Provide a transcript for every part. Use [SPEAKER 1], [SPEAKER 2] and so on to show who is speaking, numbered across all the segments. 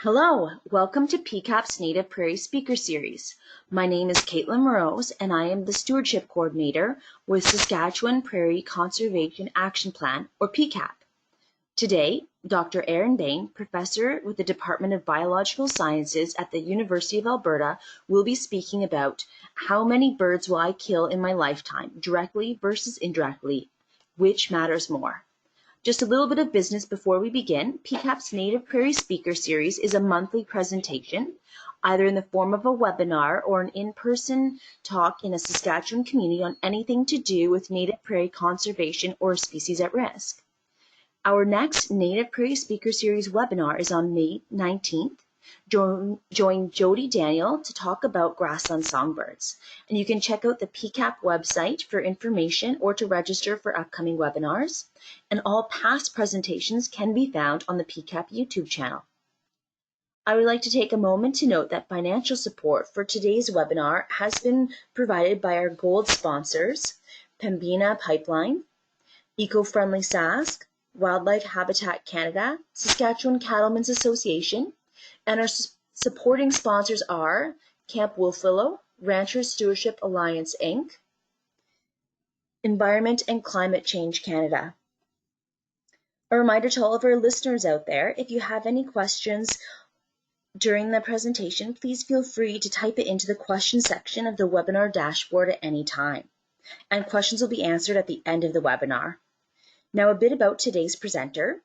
[SPEAKER 1] Hello, welcome to PCAP's Native Prairie Speaker Series. My name is Caitlin Morose and I am the Stewardship Coordinator with Saskatchewan Prairie Conservation Action Plan, or PCAP. Today, Dr. Aaron Bain, Professor with the Department of Biological Sciences at the University of Alberta, will be speaking about how many birds will I kill in my lifetime, directly versus indirectly, which matters more. Just a little bit of business before we begin. PCAP's Native Prairie Speaker Series is a monthly presentation, either in the form of a webinar or an in-person talk in a Saskatchewan community on anything to do with Native Prairie conservation or species at risk. Our next Native Prairie Speaker Series webinar is on May 19th. Join Jody Daniel to talk about grassland songbirds. And you can check out the PCAP website for information or to register for upcoming webinars. And all past presentations can be found on the PCAP YouTube channel. I would like to take a moment to note that financial support for today's webinar has been provided by our gold sponsors, Pembina Pipeline, Eco-Friendly Sask, Wildlife Habitat Canada, Saskatchewan Cattlemen's Association, and our supporting sponsors are Camp Wolfwillow, Ranchers Stewardship Alliance, Inc., Environment and Climate Change Canada. A reminder to all of our listeners out there, if you have any questions during the presentation, please feel free to type it into the question section of the webinar dashboard at any time, and questions will be answered at the end of the webinar. Now, a bit about today's presenter.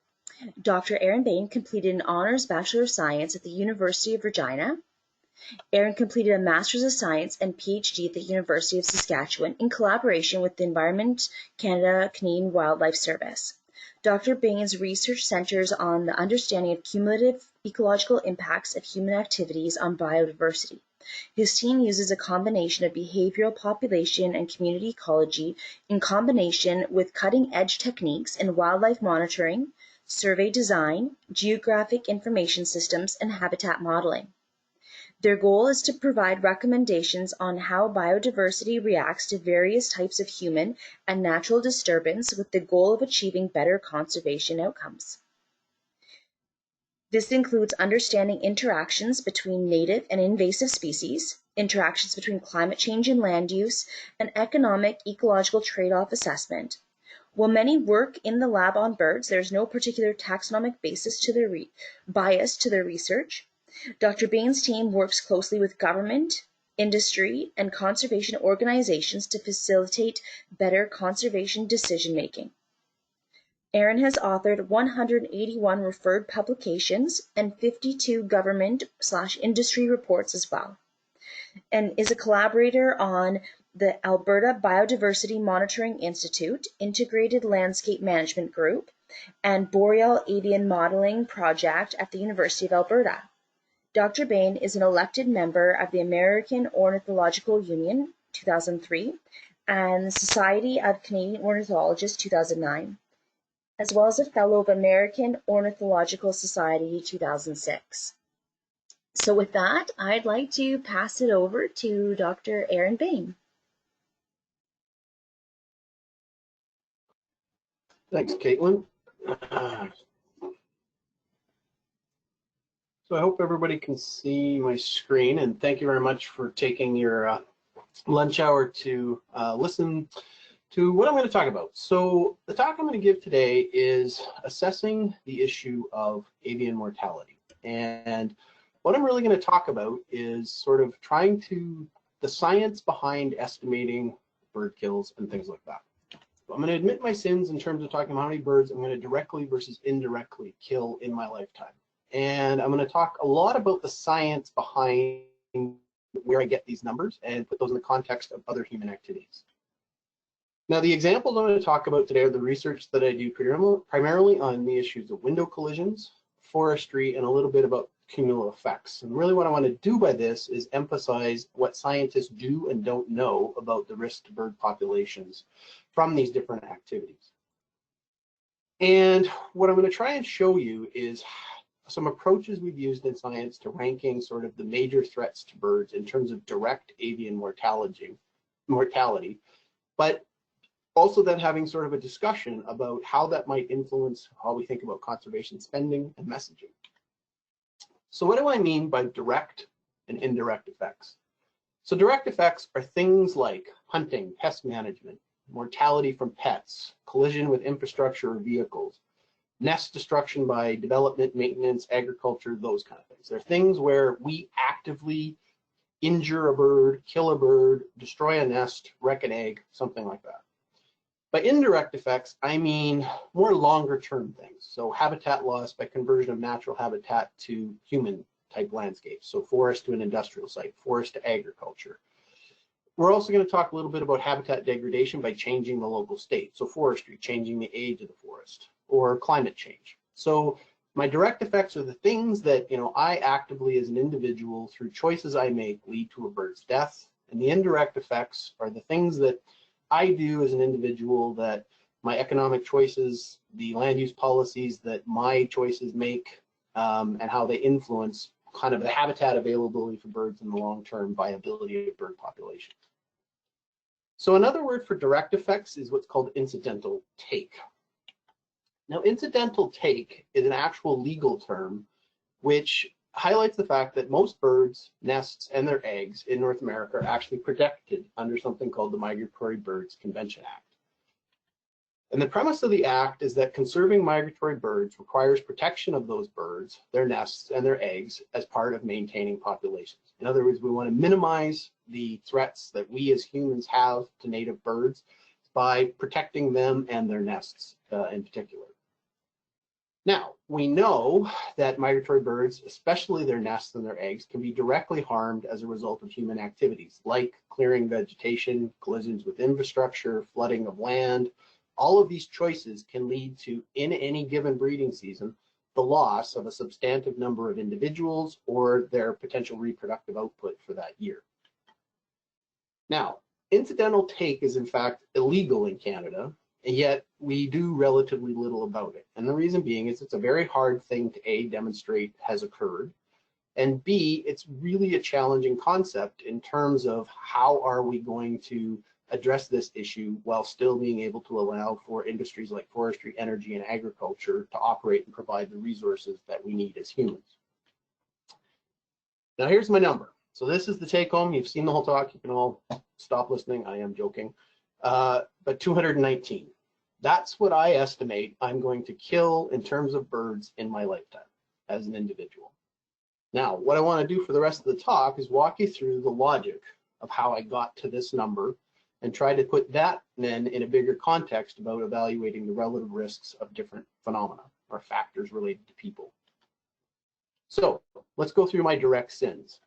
[SPEAKER 1] Dr. Aaron Bain completed an Honours Bachelor of Science at the University of Regina. Aaron completed a Master's of Science and PhD at the University of Saskatchewan in collaboration with the Environment Canada Canadian Wildlife Service. Dr. Bain's research centers on the understanding of cumulative ecological impacts of human activities on biodiversity. His team uses a combination of behavioral, population, and community ecology in combination with cutting-edge techniques in wildlife monitoring, survey design, geographic information systems, and habitat modeling. Their goal is to provide recommendations on how biodiversity reacts to various types of human and natural disturbance with the goal of achieving better conservation outcomes. This includes understanding interactions between native and invasive species, interactions between climate change and land use, and economic ecological trade-off assessment. While many work in the lab on birds, there is no particular taxonomic bias to their research. Dr. Bain's team works closely with government, industry, and conservation organizations to facilitate better conservation decision-making. Aaron has authored 181 referred publications and 52 government/industry reports as well, and is a collaborator on the Alberta Biodiversity Monitoring Institute, Integrated Landscape Management Group, and Boreal Avian Modeling Project at the University of Alberta. Dr. Bain is an elected member of the American Ornithological Union, 2003, and the Society of Canadian Ornithologists, 2009, as well as a Fellow of American Ornithological Society, 2006. So with that, I'd like to pass it over to Dr. Aaron Bain.
[SPEAKER 2] Thanks, Caitlin. So I hope everybody can see my screen, and thank you very much for taking your lunch hour to listen to what I'm going to talk about. So the talk I'm going to give today is assessing the issue of avian mortality. And what I'm really going to talk about is sort of the science behind estimating bird kills and things like that. So I'm going to admit my sins in terms of talking about how many birds I'm going to directly versus indirectly kill in my lifetime. And I'm going to talk a lot about the science behind where I get these numbers and put those in the context of other human activities. Now, the examples I'm going to talk about today are the research that I do primarily on the issues of window collisions, forestry, and a little bit about cumulative effects. And really what I want to do by this is emphasize what scientists do and don't know about the risk to bird populations from these different activities. And what I'm going to try and show you is some approaches we've used in science to ranking sort of the major threats to birds in terms of direct avian mortality, but also then having sort of a discussion about how that might influence how we think about conservation spending and messaging. So what do I mean by direct and indirect effects? So direct effects are things like hunting, pest management, mortality from pets, collision with infrastructure or vehicles, nest destruction by development, maintenance, agriculture, those kind of things. They're things where we actively injure a bird, kill a bird, destroy a nest, wreck an egg, something like that. By indirect effects, I mean more longer term things. So habitat loss by conversion of natural habitat to human type landscapes. So forest to an industrial site, forest to agriculture. We're also going to talk a little bit about habitat degradation by changing the local state. So forestry, changing the age of the forest, or climate change. So my direct effects are the things that, I actively as an individual through choices I make lead to a bird's death. And the indirect effects are the things that I do as an individual, that my economic choices, the land use policies that my choices make, and how they influence kind of the habitat availability for birds and the long-term viability of bird populations. So another word for direct effects is what's called incidental take. Now, incidental take is an actual legal term which highlights the fact that most birds, nests, and their eggs in North America are actually protected under something called the Migratory Birds Convention Act. And the premise of the act is that conserving migratory birds requires protection of those birds, their nests, and their eggs as part of maintaining populations. In other words, we want to minimize the threats that we as humans have to native birds by protecting them and their nests in particular. Now, we know that migratory birds, especially their nests and their eggs, can be directly harmed as a result of human activities like clearing vegetation, collisions with infrastructure, flooding of land. All of these choices can lead to, in any given breeding season, the loss of a substantive number of individuals or their potential reproductive output for that year. Now, incidental take is in fact illegal in Canada, and yet we do relatively little about it. And the reason being is it's a very hard thing to A, demonstrate has occurred, and B, it's really a challenging concept in terms of how are we going to address this issue while still being able to allow for industries like forestry, energy, and agriculture to operate and provide the resources that we need as humans. Now here's my number. So this is the take home. You've seen the whole talk. You can all stop listening. I am joking. But 219. That's what I estimate I'm going to kill in terms of birds in my lifetime as an individual. Now, what I want to do for the rest of the talk is walk you through the logic of how I got to this number and try to put that then in a bigger context about evaluating the relative risks of different phenomena or factors related to people. So let's go through my direct sins.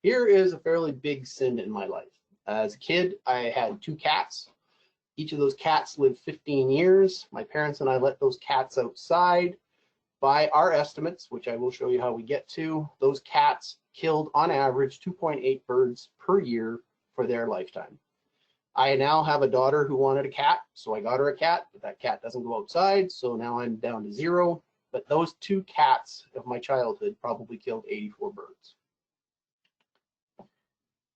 [SPEAKER 2] Here is a fairly big sin in my life. As a kid, I had 2 cats. Each of those cats lived 15 years. My parents and I let those cats outside. By our estimates, which I will show you how we get to, those cats killed on average 2.8 birds per year for their lifetime. I now have a daughter who wanted a cat, so I got her a cat, but that cat doesn't go outside, so now I'm down to 0. But those 2 cats of my childhood probably killed 84 birds.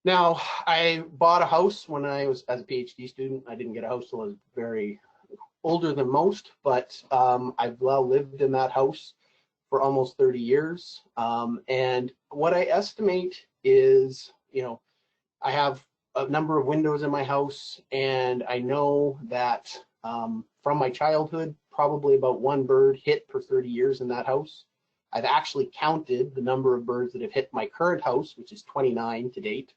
[SPEAKER 2] Now, I bought a house when I was as a PhD student. I didn't get a house until I was very older than most, but I've now lived in that house for almost 30 years. And what I estimate is, I have a number of windows in my house, and I know that from my childhood, probably about 1 bird hit per 30 years in that house. I've actually counted the number of birds that have hit my current house, which is 29 to date.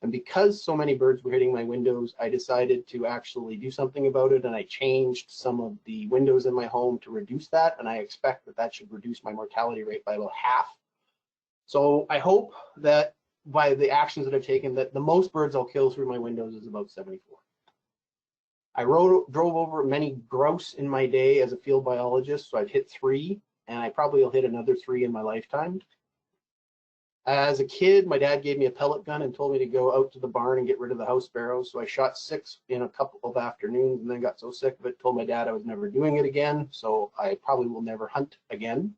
[SPEAKER 2] And because so many birds were hitting my windows, I decided to actually do something about it, and I changed some of the windows in my home to reduce that, and I expect that that should reduce my mortality rate by about half. So I hope that by the actions that I've taken, that the most birds I'll kill through my windows is about 74. I drove over many grouse in my day as a field biologist, so I've hit 3, and I probably will hit another 3 in my lifetime. As a kid, my dad gave me a pellet gun and told me to go out to the barn and get rid of the house sparrows. So I shot 6 in a couple of afternoons and then got so sick of it, told my dad I was never doing it again. So I probably will never hunt again.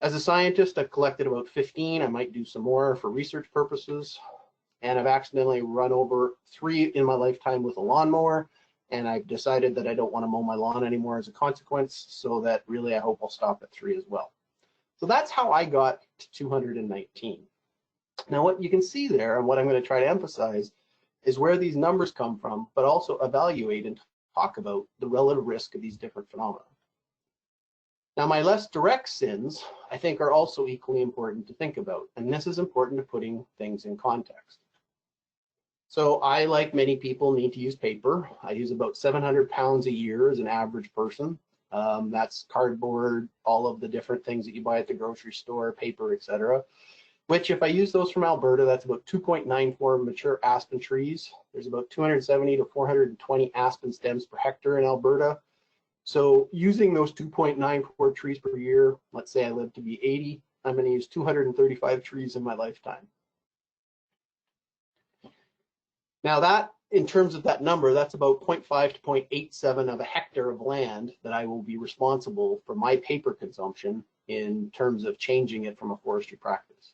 [SPEAKER 2] As a scientist, I've collected about 15. I might do some more for research purposes. And I've accidentally run over 3 in my lifetime with a lawnmower. And I've decided that I don't want to mow my lawn anymore as a consequence. So that really, I hope I'll stop at 3 as well. So that's how I got to 219. Now what you can see there, and what I'm going to try to emphasize, is where these numbers come from, but also evaluate and talk about the relative risk of these different phenomena. Now my less direct sins, I think, are also equally important to think about, and this is important to putting things in context. So I, like many people, need to use paper. I use about 700 pounds a year as an average person. That's cardboard, all of the different things that you buy at the grocery store, paper, etc. Which, if I use those from Alberta, that's about 2.94 mature aspen trees. There's about 270 to 420 aspen stems per hectare in Alberta. So using those 2.94 trees per year, let's say I live to be 80, I'm going to use 235 trees in my lifetime. Now that, in terms of that number, that's about 0.5 to 0.87 of a hectare of land that I will be responsible for my paper consumption in terms of changing it from a forestry practice.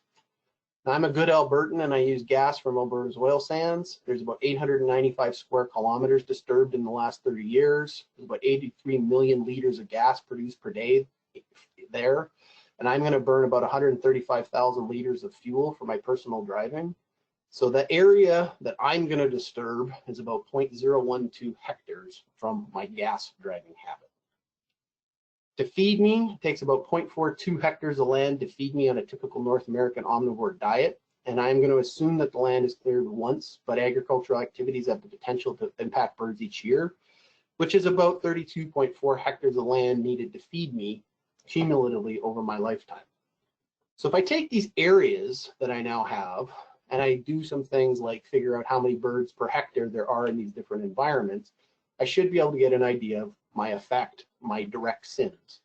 [SPEAKER 2] Now, I'm a good Albertan and I use gas from Alberta's oil sands. There's about 895 square kilometers disturbed in the last 30 years. There's about 83 million liters of gas produced per day there. And I'm going to burn about 135,000 liters of fuel for my personal driving. So the area that I'm going to disturb is about 0.012 hectares from my gas driving habit. To feed me, it takes about 0.42 hectares of land to feed me on a typical North American omnivore diet. And I'm going to assume that the land is cleared once, but agricultural activities have the potential to impact birds each year, which is about 32.4 hectares of land needed to feed me cumulatively over my lifetime. So if I take these areas that I now have, and I do some things like figure out how many birds per hectare there are in these different environments, I should be able to get an idea of my effect, my direct sins.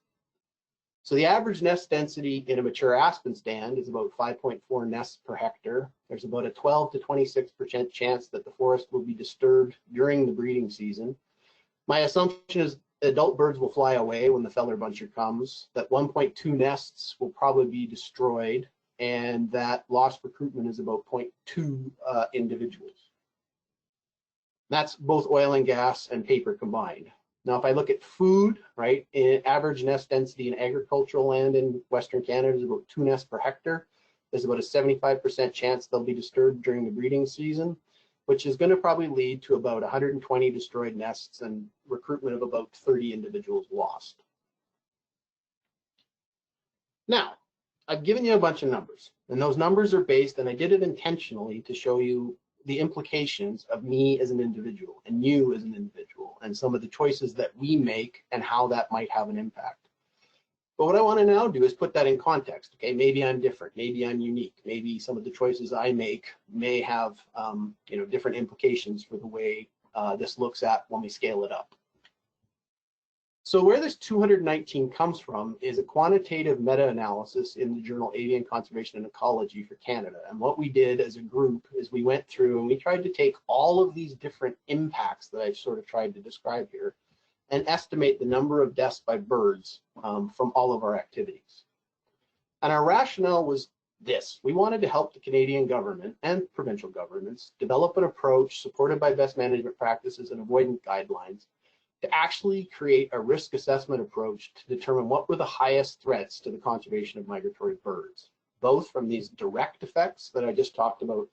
[SPEAKER 2] So the average nest density in a mature aspen stand is about 5.4 nests per hectare. There's about a 12 to 26% chance that the forest will be disturbed during the breeding season. My assumption is adult birds will fly away when the feather buncher comes, that 1.2 nests will probably be destroyed, and that lost recruitment is about 0.2 individuals. That's both oil and gas and paper combined. Now, if I look at food, right, average nest density in agricultural land in Western Canada is about 2 nests per hectare. There's about a 75% chance they'll be disturbed during the breeding season, which is going to probably lead to about 120 destroyed nests and recruitment of about 30 individuals lost. Now, I've given you a bunch of numbers, and those numbers are based, and I did it intentionally to show you the implications of me as an individual and you as an individual and some of the choices that we make and how that might have an impact. But what I want to now do is put that in context. Okay, maybe I'm different, maybe I'm unique, maybe some of the choices I make may have different implications for the way this looks at when we scale it up. So where this 219 comes from is a quantitative meta-analysis in the journal Avian Conservation and Ecology for Canada. And what we did as a group is we went through and we tried to take all of these different impacts that I've sort of tried to describe here and estimate the number of deaths by birds from all of our activities. And our rationale was this: we wanted to help the Canadian government and provincial governments develop an approach supported by best management practices and avoidance guidelines to actually create a risk assessment approach to determine what were the highest threats to the conservation of migratory birds, both from these direct effects that I just talked about,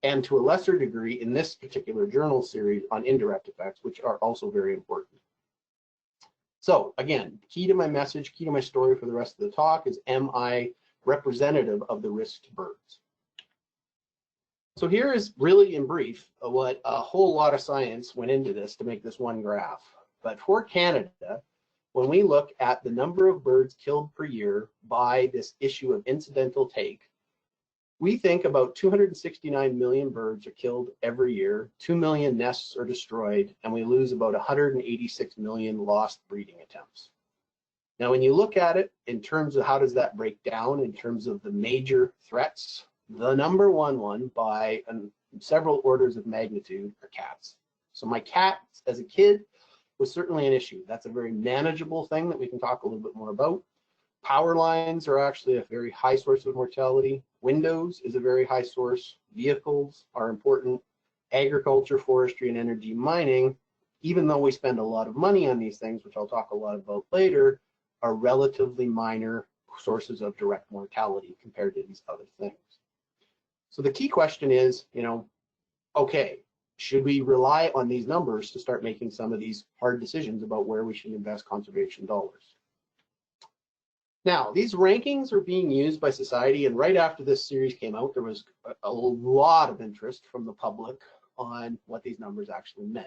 [SPEAKER 2] and to a lesser degree in this particular journal series on indirect effects, which are also very important. So again, key to my message, key to my story for the rest of the talk is, am I representative of the risk to birds? So here is really in brief what a whole lot of science went into this to make this one graph. But for Canada, when we look at the number of birds killed per year by this issue of incidental take, we think about 269 million birds are killed every year, 2 million nests are destroyed, and we lose about 186 million lost breeding attempts. Now, when you look at it in terms of how does that break down in terms of the major threats, the number one by several orders of magnitude are cats. So my cats as a kid was certainly an issue. That's a very manageable thing that we can talk a little bit more about. Power lines are actually a very high source of mortality. Windows is a very high source. Vehicles are important. Agriculture, forestry, and energy mining, even though we spend a lot of money on these things, which I'll talk a lot about later, are relatively minor sources of direct mortality compared to these other things. So the key question is, okay, should we rely on these numbers to start making some of these hard decisions about where we should invest conservation dollars? Now, these rankings are being used by society, and right after this series came out, there was a lot of interest from the public on what these numbers actually meant.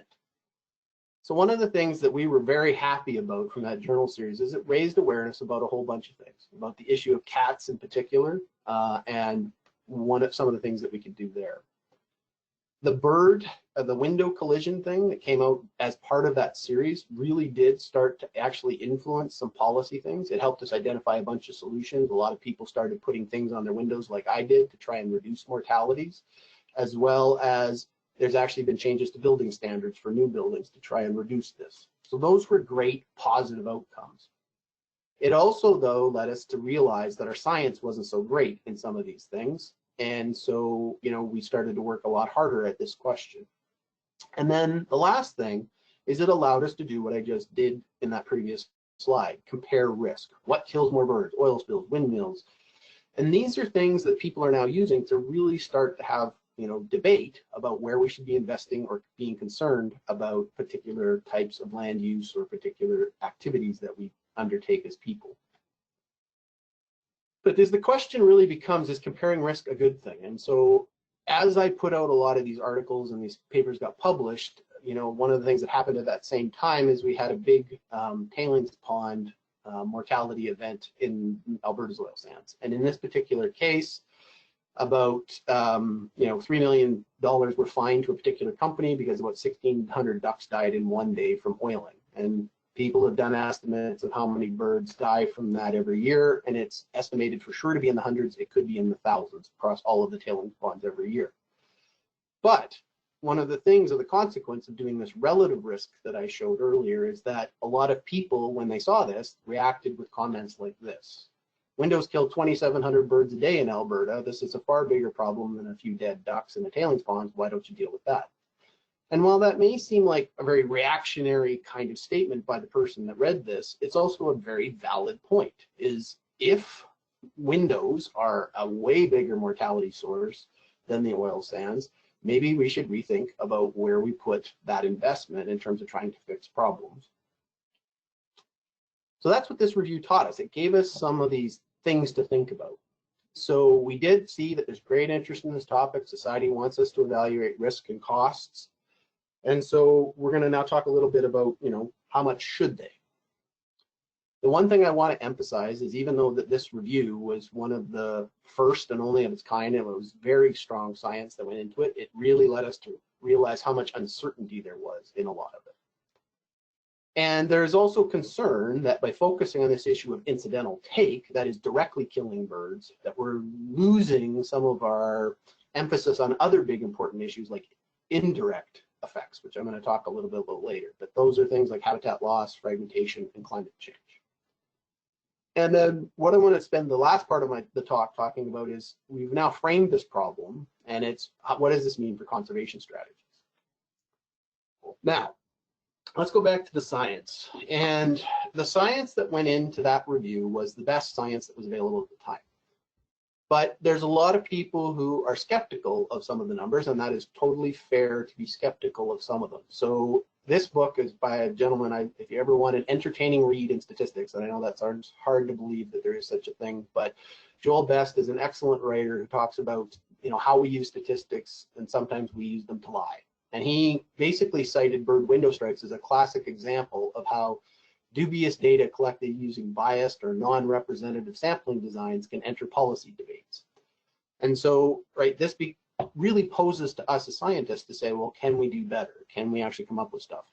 [SPEAKER 2] So one of the things that we were very happy about from that journal series is it raised awareness about a whole bunch of things, about the issue of cats in particular, and some of the things that we could do there. The window collision thing that came out as part of that series really did start to actually influence some policy things. It helped us identify a bunch of solutions. A lot of people started putting things on their windows like I did to try and reduce mortalities, as well as there's actually been changes to building standards for new buildings to try and reduce this. So those were great positive outcomes. It also, though, led us to realize that our science wasn't so great in some of these things. And so, we started to work a lot harder at this question. And then the last thing is it allowed us to do what I just did in that previous slide, compare risk. What kills more birds? Oil spills, windmills. And these are things that people are now using to really start to have, debate about where we should be investing or being concerned about particular types of land use or particular activities that we undertake as people. But the question really becomes, is comparing risk a good thing? And so as I put out a lot of these articles and these papers got published, one of the things that happened at that same time is we had a big tailings pond mortality event in Alberta's oil sands. And in this particular case, about $3 million were fined to a particular company because about 1,600 ducks died in one day from oiling. And people have done estimates of how many birds die from that every year, and it's estimated for sure to be in the hundreds. It could be in the thousands across all of the tailings ponds every year. But one of the things, or the consequence of doing this relative risk that I showed earlier, is that a lot of people, when they saw this, reacted with comments like this. Windows kill 2,700 birds a day in Alberta. This is a far bigger problem than a few dead ducks in the tailings ponds. Why don't you deal with that? And while that may seem like a very reactionary kind of statement by the person that read this, it's also a very valid point, is if windows are a way bigger mortality source than the oil sands, maybe we should rethink about where we put that investment in terms of trying to fix problems. So that's what this review taught us. It gave us some of these things to think about. So we did see that there's great interest in this topic. Society wants us to evaluate risk and costs. And so we're going to now talk a little bit about, how much should they? The one thing I want to emphasize is, even though that this review was one of the first and only of its kind, and it was very strong science that went into it, it really led us to realize how much uncertainty there was in a lot of it. And there's also concern that by focusing on this issue of incidental take, that is directly killing birds, that we're losing some of our emphasis on other big important issues like indirect effects, which I'm going to talk a little bit about later. But those are things like habitat loss, fragmentation, and climate change. And then what I want to spend the last part of the talk talking about is, we've now framed this problem, and it's what does this mean for conservation strategies? Now, let's go back to the science. And the science that went into that review was the best science that was available at the time. But there's a lot of people who are skeptical of some of the numbers, and that is totally fair to be skeptical of some of them. So this book is by a gentleman, if you ever want an entertaining read in statistics, and I know that's hard to believe that there is such a thing, but Joel Best is an excellent writer who talks about how we use statistics, and sometimes we use them to lie. And he basically cited bird window strikes as a classic example of how dubious data collected using biased or non-representative sampling designs can enter policy debates. And so, this really poses to us as scientists to say, well, can we do better? Can we actually come up with stuff?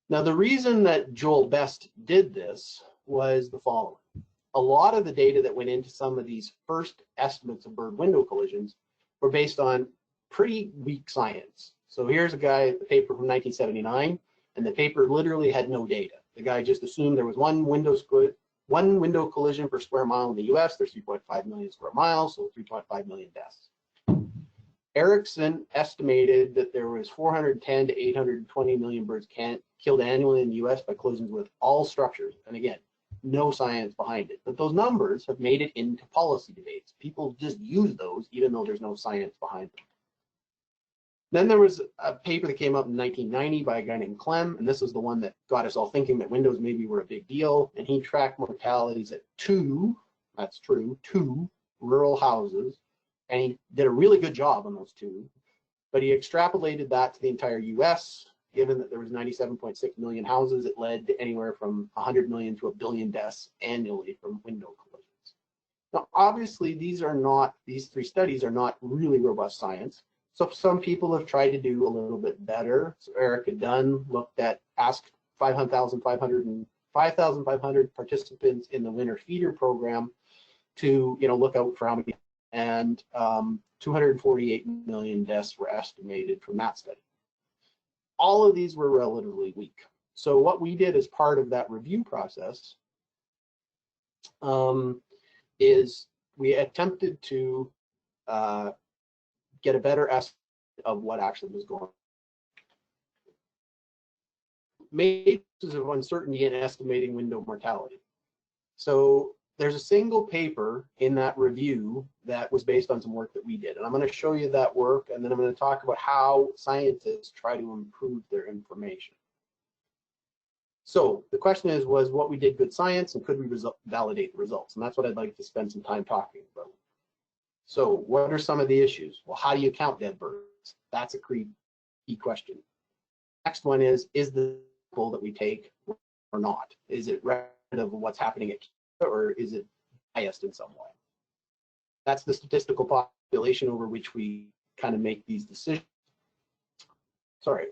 [SPEAKER 2] Now, the reason that Joel Best did this was the following. A lot of the data that went into some of these first estimates of bird window collisions were based on pretty weak science. So here's a paper from 1979, and the paper literally had no data. The guy just assumed there was one window collision per square mile in the US. There's 3.5 million square miles, so 3.5 million deaths. Erickson estimated that there was 410 to 820 million birds killed annually in the US by collisions with all structures. And again, no science behind it. But those numbers have made it into policy debates. People just use those even though there's no science behind them. Then there was a paper that came out in 1990 by a guy named Clem, and this was the one that got us all thinking that windows maybe were a big deal. And he tracked mortalities at 2, that's true, 2 rural houses. And he did a really good job on those 2. But he extrapolated that to the entire US. Given that there was 97.6 million houses, it led to anywhere from 100 million to 1 billion deaths annually from window collisions. Now, obviously, these 3 studies are not really robust science. So some people have tried to do a little bit better. So Erica Dunn asked 5,500 participants in the winter feeder program to look out for how many, and 248 million deaths were estimated from that study. All of these were relatively weak. So what we did as part of that review process is we attempted to get a better estimate of what actually was going on. Made of uncertainty in estimating window mortality. So there's a single paper in that review that was based on some work that we did. And I'm going to show you that work, and then I'm going to talk about how scientists try to improve their information. So the question was what we did good science, and could we validate the results? And that's what I'd like to spend some time talking about. So what are some of the issues? Well, how do you count dead birds? That's a key question. Next one is the sample that we take or not? Is it representative of what's happening at Canada, or is it biased in some way? That's the statistical population over which we kind of make these decisions. Sorry.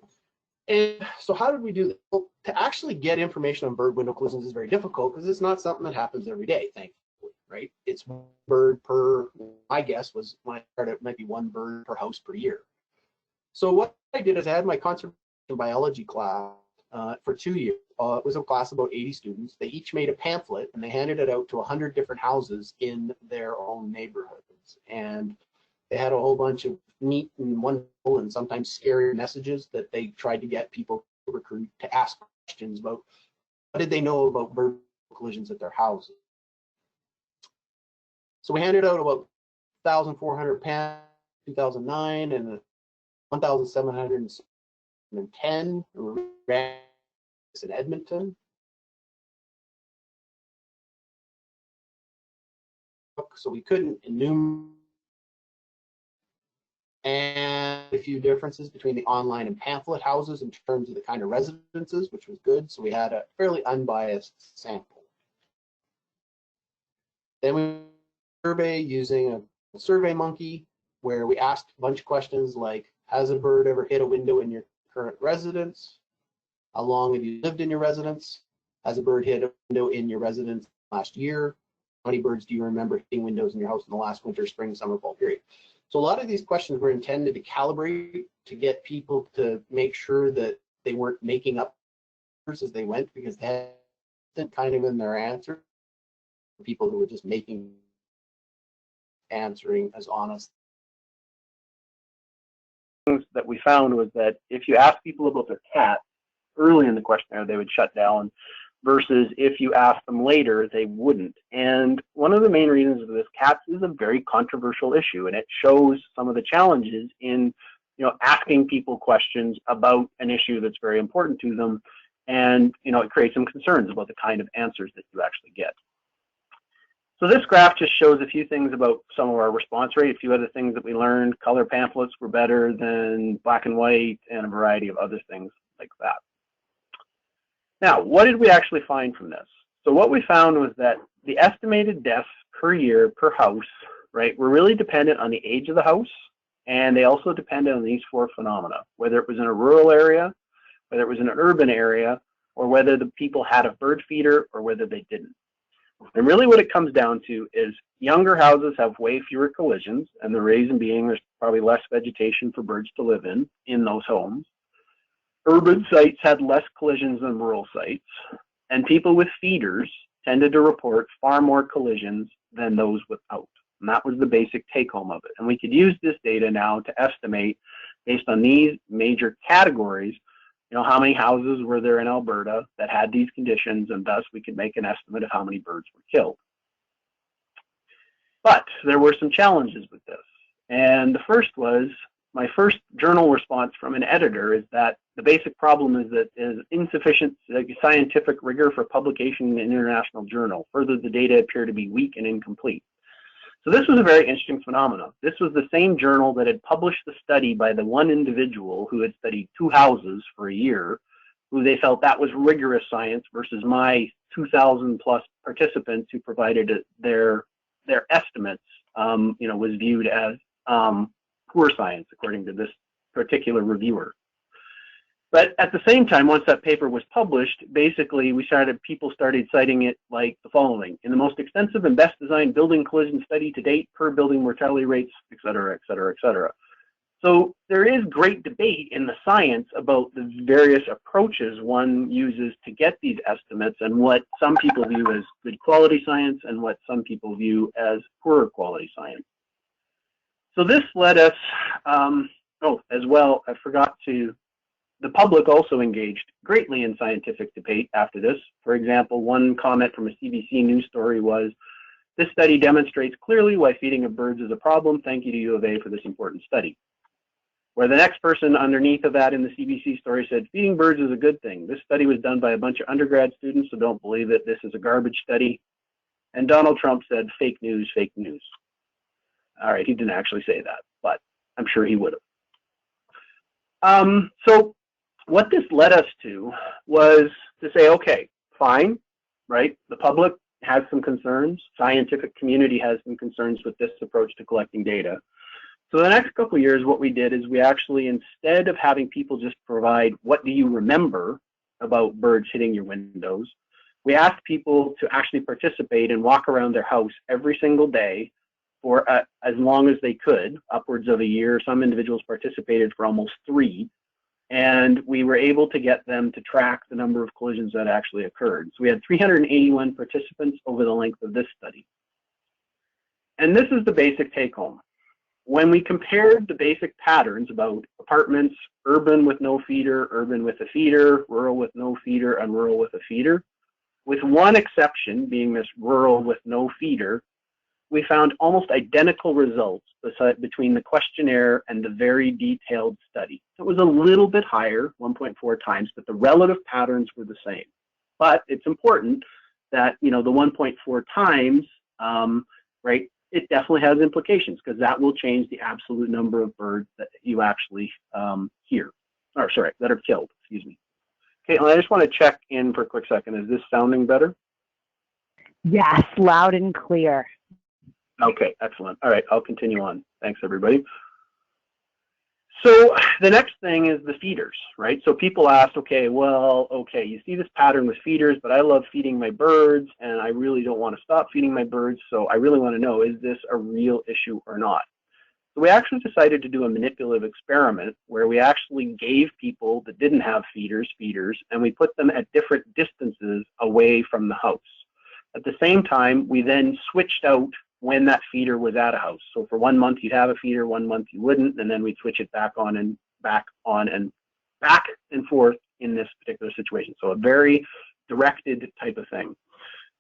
[SPEAKER 2] And so how did we do this? Well, to actually get information on bird window collisions is very difficult because it's not something that happens every day, thankfully. Right? It's one bird per, my guess was when I started, it might be 1 bird per house per year. So what I did is I had my conservation biology class for 2 years. It was a class of about 80 students. They each made a pamphlet and they handed it out to 100 different houses in their own neighborhoods. And they had a whole bunch of neat and wonderful and sometimes scary messages that they tried to get people to recruit to ask questions about what did they know about bird collisions at their houses. So we handed out about 1,400 pamphlets in 2009 and 1,710 in Edmonton. So we couldn't enumerate, and a few differences between the online and pamphlet houses in terms of the kind of residences, which was good. So we had a fairly unbiased sample. Then we survey using a survey monkey where we asked a bunch of questions like, has a bird ever hit a window in your current residence? How long have you lived in your residence? Has a bird hit a window in your residence last year? How many birds do you remember hitting windows in your house in the last winter, spring, summer, fall period? So a lot of these questions were intended to calibrate to get people to make sure that they weren't making up as they went, because they had kind of in their answer people who were just answering as honest.
[SPEAKER 3] Things that we found was that if you ask people about their cat early in the questionnaire, they would shut down, versus if you asked them later, they wouldn't. And one of the main reasons for this, cats is a very controversial issue, and it shows some of the challenges in asking people questions about an issue that's very important to them, and it creates some concerns about the kind of answers that you actually get. So this graph just shows a few things about some of our response rate, a few other things that we learned. Color pamphlets were better than black and white, and a variety of other things like that. Now, what did we actually find from this? So what we found was that the estimated deaths per year per house, right, were really dependent on the age of the house, and they also depended on these 4 phenomena, whether it was in a rural area, whether it was in an urban area, or whether the people had a bird feeder or whether they didn't. And really what it comes down to is younger houses have way fewer collisions, and the reason being there's probably less vegetation for birds to live in those homes. Urban sites had less collisions than rural sites, and people with feeders tended to report far more collisions than those without. And that was the basic take home of it. And we could use this data now to estimate, based on these major categories, You know, how many houses were there in Alberta that had these conditions, and thus we could make an estimate of how many birds were killed. But there were some challenges with this. And the first was, my first journal response from an editor is that the basic problem is that there's insufficient scientific rigor for publication in an international journal. Further, the data appear to be weak and incomplete. So this was a very interesting phenomenon. This was the same journal that had published the study by the one individual who had studied 2 houses for a year, who they felt that was rigorous science, versus my 2,000 plus participants who provided their estimates, you know, was viewed as poor science, according to this particular reviewer. But at the same time, once that paper was published, basically people started citing it like the following: in the most extensive and best designed building collision study to date, per building mortality rates, et cetera, et cetera, et cetera. So there is great debate in the science about the various approaches one uses to get these estimates, and what some people view as good quality science and what some people view as poorer quality science. So this led us, as well, I forgot to, the public also engaged greatly in scientific debate after this. For example, one comment from a CBC news story was, "This study demonstrates clearly why feeding of birds is a problem. Thank you to U of A for this important study." Where the next person underneath of that in the CBC story said, "Feeding birds is a good thing. This study was done by a bunch of undergrad students, so don't believe it. This is a garbage study." And Donald Trump said, "Fake news, fake news." All right, he didn't actually say that, but I'm sure he would have. So what this led us to was to say, okay, fine, right? The public has some concerns. Scientific community has some concerns with this approach to collecting data. So the next couple of years, what we did is we actually, instead of having people just provide, what do you remember about birds hitting your windows, we asked people to actually participate and walk around their house every single day for as long as they could, upwards of a year. Some individuals participated for almost 3. And we were able to get them to track the number of collisions that actually occurred. So we had 381 participants over the length of this study. And this is the basic take home. When we compared the basic patterns about apartments, urban with no feeder, urban with a feeder, rural with no feeder, and rural with a feeder, with one exception being this rural with no feeder, we found almost identical results between the questionnaire and the very detailed study. So it was a little bit higher, 1.4 times, but the relative patterns were the same. But it's important that, you know, the 1.4 times, right, it definitely has implications, because that will change the absolute number of birds that you actually hear, or sorry, that are killed, excuse me. Okay, I just want to check in for a quick second. Is this sounding better?
[SPEAKER 4] Yes, loud and clear.
[SPEAKER 3] Okay, excellent. All right, I'll continue on. Thanks, everybody. So the next thing is the feeders, right? So people asked, okay, well, okay, you see this pattern with feeders, but I love feeding my birds, and I really don't want to stop feeding my birds, so I really want to know, is this a real issue or not? So we actually decided to do a manipulative experiment where we actually gave people that didn't have feeders, and we put them at different distances away from the house. At the same time, we then switched out when that feeder was at a house. So for 1 month you'd have a feeder, 1 month you wouldn't, and then we'd switch it back on and back and forth in this particular situation. So a very directed type of thing.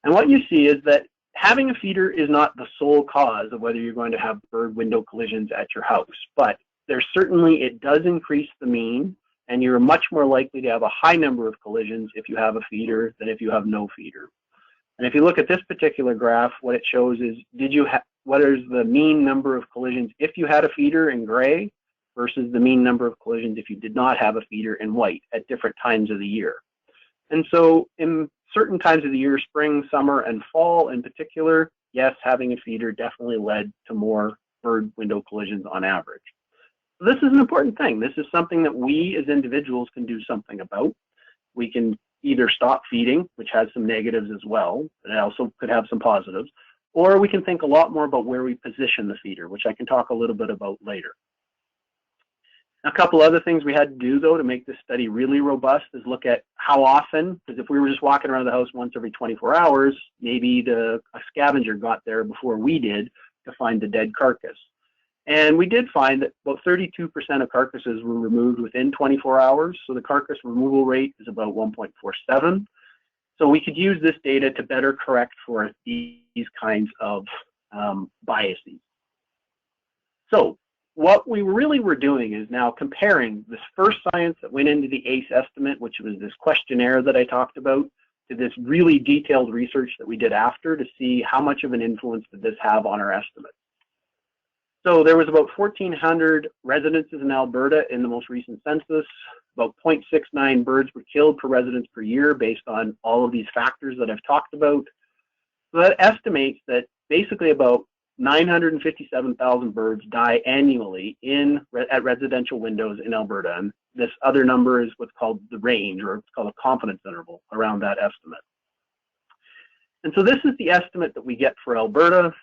[SPEAKER 3] And what you see is that having a feeder is not the sole cause of whether you're going to have bird window collisions at your house, but it does increase the mean, and you're much more likely to have a high number of collisions if you have a feeder than if you have no feeder. And if you look at this particular graph, what it shows is, what is the mean number of collisions if you had a feeder in gray versus the mean number of collisions if you did not have a feeder in white at different times of the year. And so in certain times of the year, spring, summer, and fall in particular, yes, having a feeder definitely led to more bird window collisions on average. So this is an important thing. This is something that we as individuals can do something about. We can either stop feeding, which has some negatives as well, and it also could have some positives, or we can think a lot more about where we position the feeder, which I can talk a little bit about later. A couple other things we had to do, though, to make this study really robust is look at how often, because if we were just walking around the house once every 24 hours, maybe a scavenger got there before we did to find the dead carcass. And we did find that about 32% of carcasses were removed within 24 hours. So the carcass removal rate is about 1.47. So we could use this data to better correct for these kinds of biases. So what we really were doing is now comparing this first science that went into the ACE estimate, which was this questionnaire that I talked about, to this really detailed research that we did after to see how much of an influence did this have on our estimate. So there was about 1,400 residences in Alberta in the most recent census. About 0.69 birds were killed per residence per year based on all of these factors that I've talked about. So that estimates that basically about 957,000 birds die annually at residential windows in Alberta. And this other number is what's called the range, or it's called a confidence interval around that estimate. And so this is the estimate that we get for Alberta.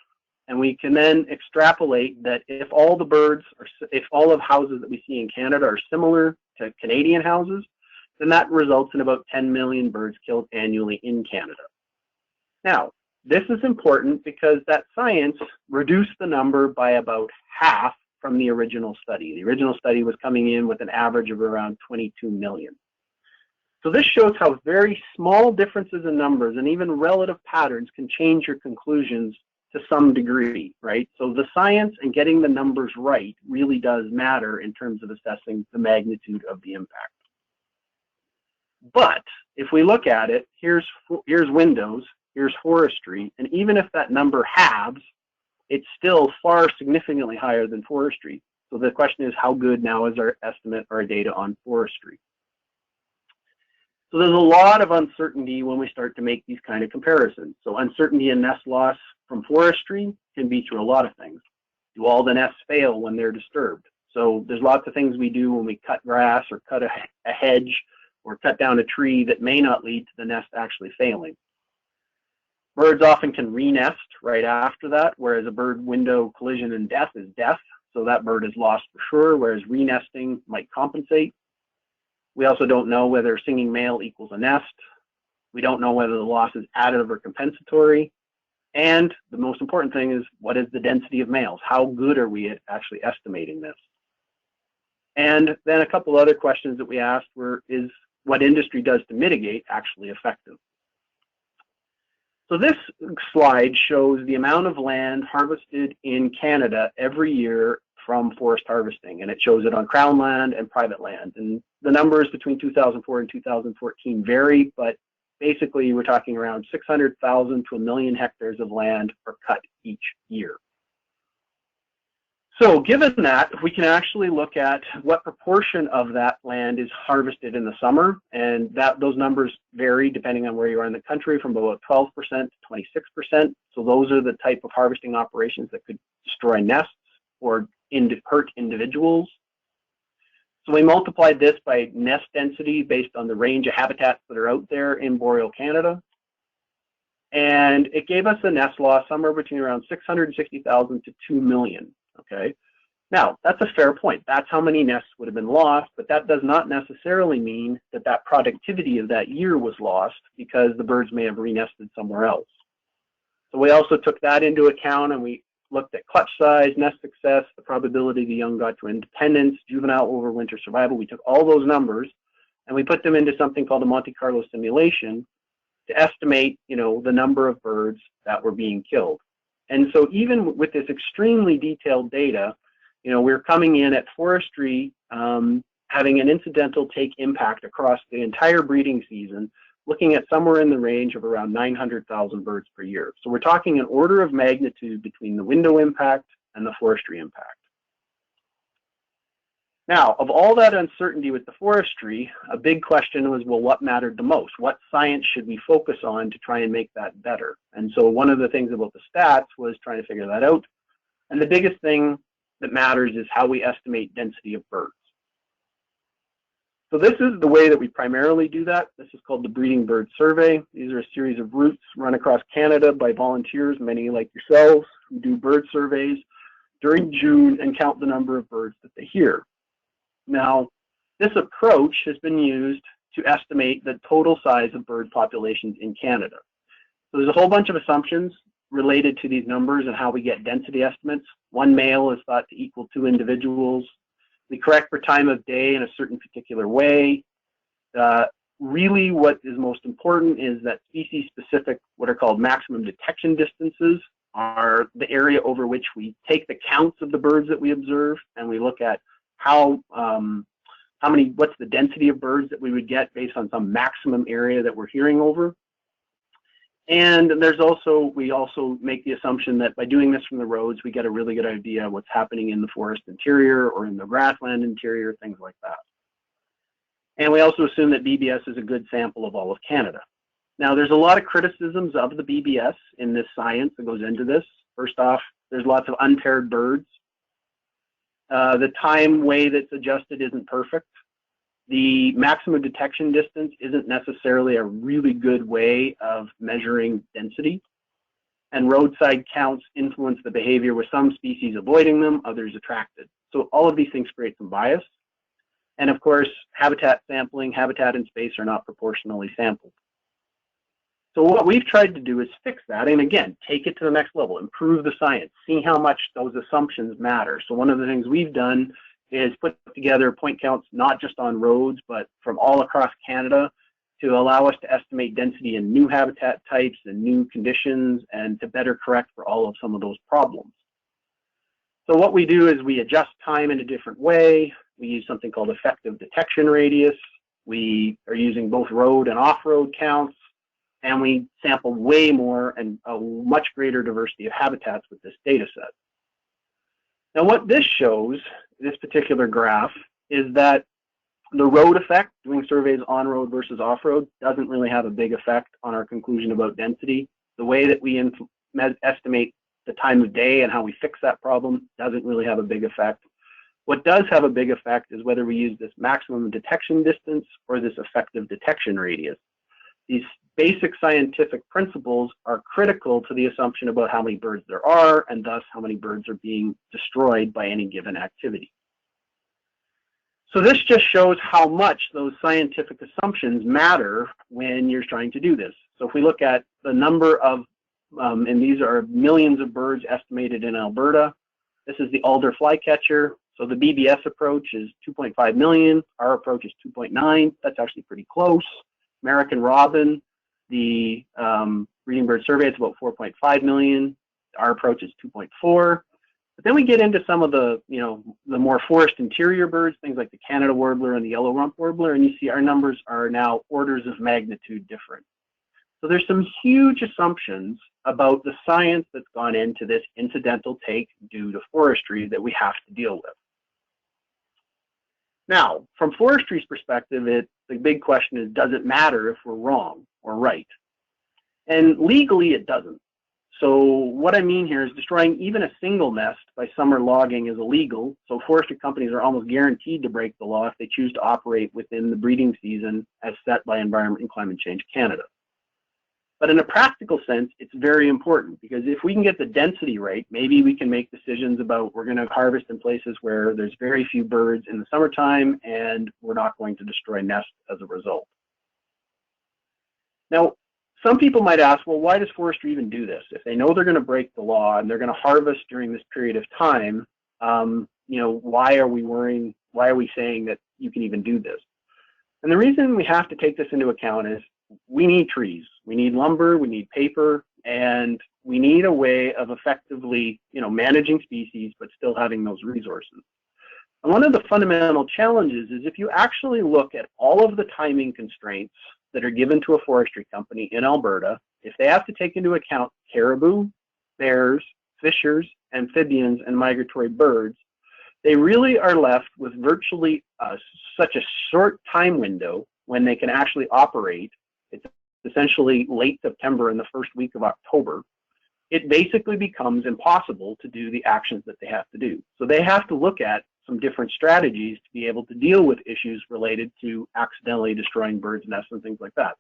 [SPEAKER 3] And we can then extrapolate that if all the birds, if all of houses that we see in Canada are similar to Canadian houses, then that results in about 10 million birds killed annually in Canada. Now, this is important because that science reduced the number by about half from the original study. The original study was coming in with an average of around 22 million. So this shows how very small differences in numbers and even relative patterns can change your conclusions to some degree, right? So the science and getting the numbers right really does matter in terms of assessing the magnitude of the impact. But if we look at it, here's windows, here's forestry, and even if that number halves, it's still far significantly higher than forestry. So the question is, how good now is our estimate or our data on forestry? So there's a lot of uncertainty when we start to make these kind of comparisons. So uncertainty in nest loss from forestry can be through a lot of things. Do all the nests fail when they're disturbed? So there's lots of things we do when we cut grass or cut a hedge or cut down a tree that may not lead to the nest actually failing. Birds often can re-nest right after that, whereas a bird window collision and death is death. So that bird is lost for sure, whereas re-nesting might compensate. We also don't know whether a singing male equals a nest. We don't know whether the loss is additive or compensatory. And the most important thing is, what is the density of males? How good are we at actually estimating this? And then a couple other questions that we asked were, is what industry does to mitigate actually effective? So this slide shows the amount of land harvested in Canada every year from forest harvesting, and it shows it on Crown land and private land. And the numbers between 2004 and 2014 vary, but basically we're talking around 600,000 to 1 million hectares of land are cut each year. So given that, we can actually look at what proportion of that land is harvested in the summer, and those numbers vary depending on where you are in the country, from about 12% to 26%. So those are the type of harvesting operations that could destroy nests or hurt individuals. So we multiplied this by nest density based on the range of habitats that are out there in boreal Canada. And it gave us a nest loss somewhere between around 660,000 to 2 million. Okay, now that's a fair point. That's how many nests would have been lost, but that does not necessarily mean that that productivity of that year was lost because the birds may have re-nested somewhere else. So we also took that into account, and we looked at clutch size, nest success, the probability the young got to independence, juvenile overwinter survival. We took all those numbers and we put them into something called a Monte Carlo simulation to estimate, the number of birds that were being killed. And so even with this extremely detailed data, we're coming in at forestry having an incidental take impact across the entire breeding season, looking at somewhere in the range of around 900,000 birds per year. So we're talking an order of magnitude between the window impact and the forestry impact. Now, of all that uncertainty with the forestry, a big question was, well, what mattered the most? What science should we focus on to try and make that better? And so one of the things about the stats was trying to figure that out. And the biggest thing that matters is how we estimate density of birds. So this is the way that we primarily do that. This is called the Breeding Bird Survey. These are a series of routes run across Canada by volunteers, many like yourselves, who do bird surveys during June and count the number of birds that they hear. Now, this approach has been used to estimate the total size of bird populations in Canada. So there's a whole bunch of assumptions related to these numbers and how we get density estimates. One male is thought to equal 2 individuals. We correct for time of day in a certain particular way. Really what is most important is that species-specific, what are called maximum detection distances, are the area over which we take the counts of the birds that we observe, and we look at what's the density of birds that we would get based on some maximum area that we're hearing over. And we also make the assumption that by doing this from the roads, we get a really good idea of what's happening in the forest interior or in the grassland interior, things like that. And we also assume that BBS is a good sample of all of Canada. Now, there's a lot of criticisms of the BBS in this science that goes into this. First off, there's lots of unpaired birds. The time way that's adjusted isn't perfect. The maximum detection distance isn't necessarily a really good way of measuring density. And roadside counts influence the behavior with some species avoiding them, others attracted. So all of these things create some bias. And of course, habitat sampling, habitat and space are not proportionally sampled. So what we've tried to do is fix that, and again, take it to the next level, improve the science, see how much those assumptions matter. So one of the things we've done is put together point counts, not just on roads, but from all across Canada, to allow us to estimate density in new habitat types and new conditions, and to better correct for all of some of those problems. So what we do is we adjust time in a different way. We use something called effective detection radius. We are using both road and off-road counts, and we sample way more and a much greater diversity of habitats with this data set. Now what this shows, this particular graph, is that the road effect, doing surveys on road versus off road, doesn't really have a big effect on our conclusion about density. The way that we estimate the time of day and how we fix that problem doesn't really have a big effect. What does have a big effect is whether we use this maximum detection distance or this effective detection radius. These basic scientific principles are critical to the assumption about how many birds there are, and thus how many birds are being destroyed by any given activity. So this just shows how much those scientific assumptions matter when you're trying to do this. So if we look at the number of, and these are millions of birds estimated in Alberta, this is the alder flycatcher. So the BBS approach is 2.5 million, our approach is 2.9, that's actually pretty close. American robin, the breeding bird survey, it's about 4.5 million, our approach is 2.4. But then we get into some of the, the more forest interior birds, things like the Canada warbler and the yellow rump warbler, and you see our numbers are now orders of magnitude different. So there's some huge assumptions about the science that's gone into this incidental take due to forestry that we have to deal with. Now, from forestry's perspective, the big question is, does it matter if we're wrong or right? And legally, it doesn't. So what I mean here is destroying even a single nest by summer logging is illegal. So forestry companies are almost guaranteed to break the law if they choose to operate within the breeding season as set by Environment and Climate Change Canada. But in a practical sense, it's very important, because if we can get the density right, maybe we can make decisions about we're going to harvest in places where there's very few birds in the summertime, and we're not going to destroy nests as a result. Now, some people might ask, well, why does forestry even do this? If they know they're going to break the law and they're going to harvest during this period of time, why are we worrying? Why are we saying that you can even do this? And the reason we have to take this into account is we need trees, we need lumber, we need paper, and we need a way of effectively, managing species, but still having those resources. And one of the fundamental challenges is if you actually look at all of the timing constraints that are given to a forestry company in Alberta, if they have to take into account caribou, bears, fishers, amphibians, and migratory birds, they really are left with virtually such a short time window when they can actually operate. It's essentially late September and the first week of October. It basically becomes impossible to do the actions that they have to do. So they have to look at some different strategies to be able to deal with issues related to accidentally destroying birds' nests and things like that.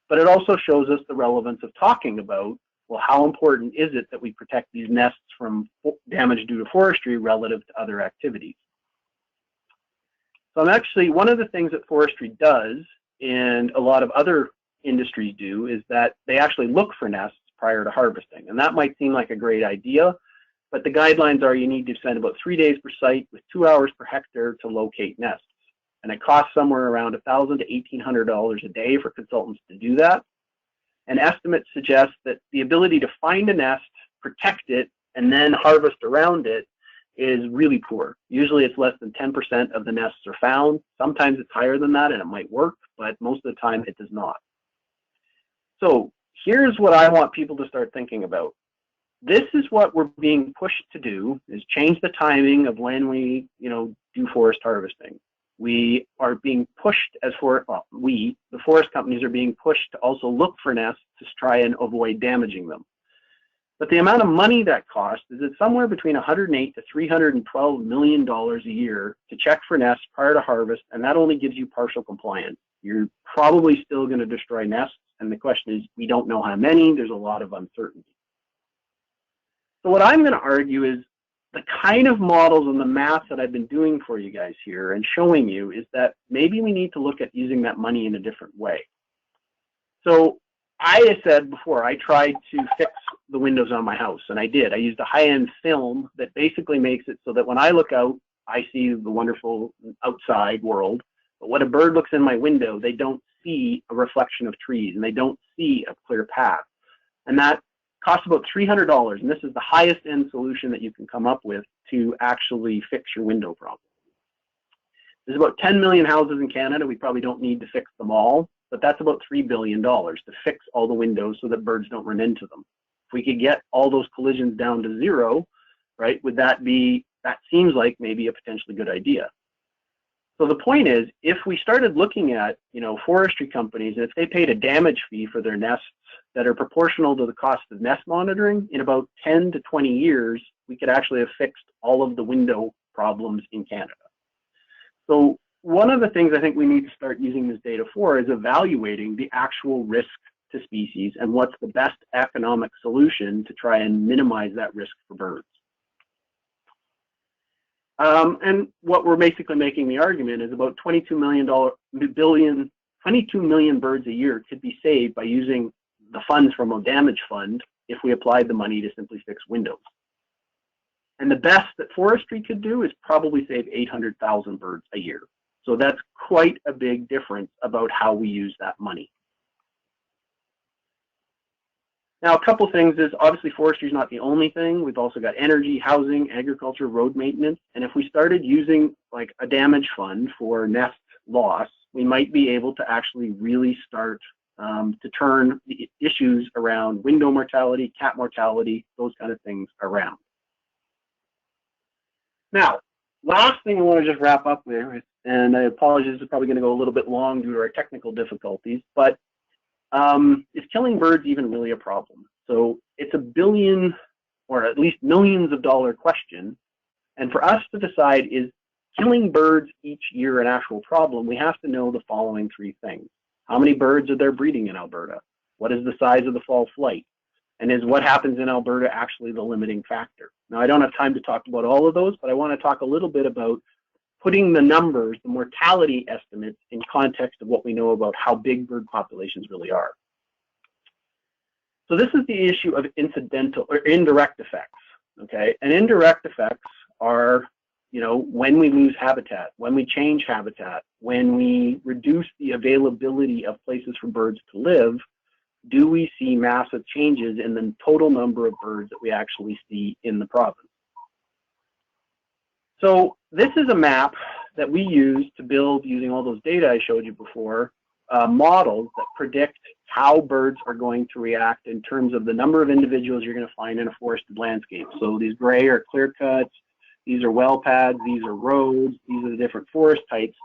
[SPEAKER 3] But it also shows us the relevance of talking about, well, how important is it that we protect these nests from damage due to forestry relative to other activities? So one of the things that forestry does, and a lot of other industries do, is that they actually look for nests prior to harvesting. And that might seem like a great idea, but the guidelines are you need to spend about 3 days per site with 2 hours per hectare to locate nests. And it costs somewhere around $1,000 to $1,800 a day for consultants to do that. And estimates suggest that the ability to find a nest, protect it, and then harvest around it is really poor. Usually it's less than 10% of the nests are found. Sometimes it's higher than that and it might work, but most of the time it does not. So here's what I want people to start thinking about. This is what we're being pushed to do, is change the timing of when we, do forest harvesting. We are being pushed the forest companies are being pushed to also look for nests to try and avoid damaging them. But the amount of money that costs is it's somewhere between $108 to $312 million a year to check for nests prior to harvest, and that only gives you partial compliance. You're probably still going to destroy nests, and the question is, we don't know how many. There's a lot of uncertainty. So what I'm going to argue is the kind of models and the math that I've been doing for you guys here and showing you is that maybe we need to look at using that money in a different way. So I said before, I tried to fix the windows on my house, and I did. I used a high-end film that basically makes it so that when I look out, I see the wonderful outside world. But when a bird looks in my window, they don't see a reflection of trees, and they don't see a clear path. And that costs about $300, and this is the highest end solution that you can come up with to actually fix your window problem. There's about 10 million houses in Canada. We probably don't need to fix them all, but that's about $3 billion to fix all the windows so that birds don't run into them. If we could get all those collisions down to zero, right, that seems like maybe a potentially good idea. So the point is, if we started looking at, forestry companies, and if they paid a damage fee for their nests that are proportional to the cost of nest monitoring, in about 10 to 20 years, we could actually have fixed all of the window problems in Canada. So one of the things I think we need to start using this data for is evaluating the actual risk to species and what's the best economic solution to try and minimize that risk for birds. And what we're basically making the argument is about 22 million birds a year could be saved by using the funds from a damage fund if we applied the money to simply fix windows. And the best that forestry could do is probably save 800,000 birds a year. So that's quite a big difference about how we use that money. Now, a couple things is obviously forestry is not the only thing. We've also got energy, housing, agriculture, road maintenance. And if we started using like a damage fund for nest loss, we might be able to actually really start to turn the issues around window mortality, cat mortality, those kind of things around. Now, last thing I want to just wrap up with, and I apologize, it's probably going to go a little bit long due to our technical difficulties, but is killing birds even really a problem? So it's a billion or at least millions of dollar question. And for us to decide, is killing birds each year an actual problem, we have to know the following three things. How many birds are there breeding in Alberta? What is the size of the fall flight? And is what happens in Alberta actually the limiting factor? Now, I don't have time to talk about all of those, but I want to talk a little bit about putting the numbers, the mortality estimates, in context of what we know about how big bird populations really are. So this is the issue of incidental or indirect effects, okay? And indirect effects are, when we lose habitat, when we change habitat, when we reduce the availability of places for birds to live, do we see massive changes in the total number of birds that we actually see in the province? So this is a map that we use to build, using all those data I showed you before, models that predict how birds are going to react in terms of the number of individuals you're going to find in a forested landscape. So these gray are clear cuts, these are well pads, these are roads, these are the different forest types.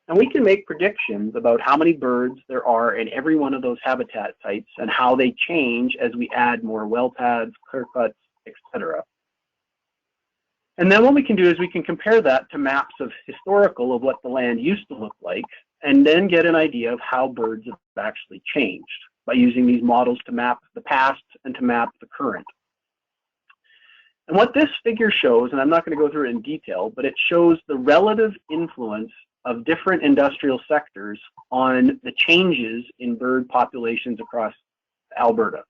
[SPEAKER 3] And we can make predictions about how many birds there are in every one of those habitat types and how they change as we add more well pads, clear cuts, etc. And then what we can do is we can compare that to maps of historical of what the land used to look like, and then get an idea of how birds have actually changed by using these models to map the past and to map the current. And what this figure shows, and I'm not going to go through it in detail, but it shows the relative influence of different industrial sectors on the changes in bird populations across Alberta.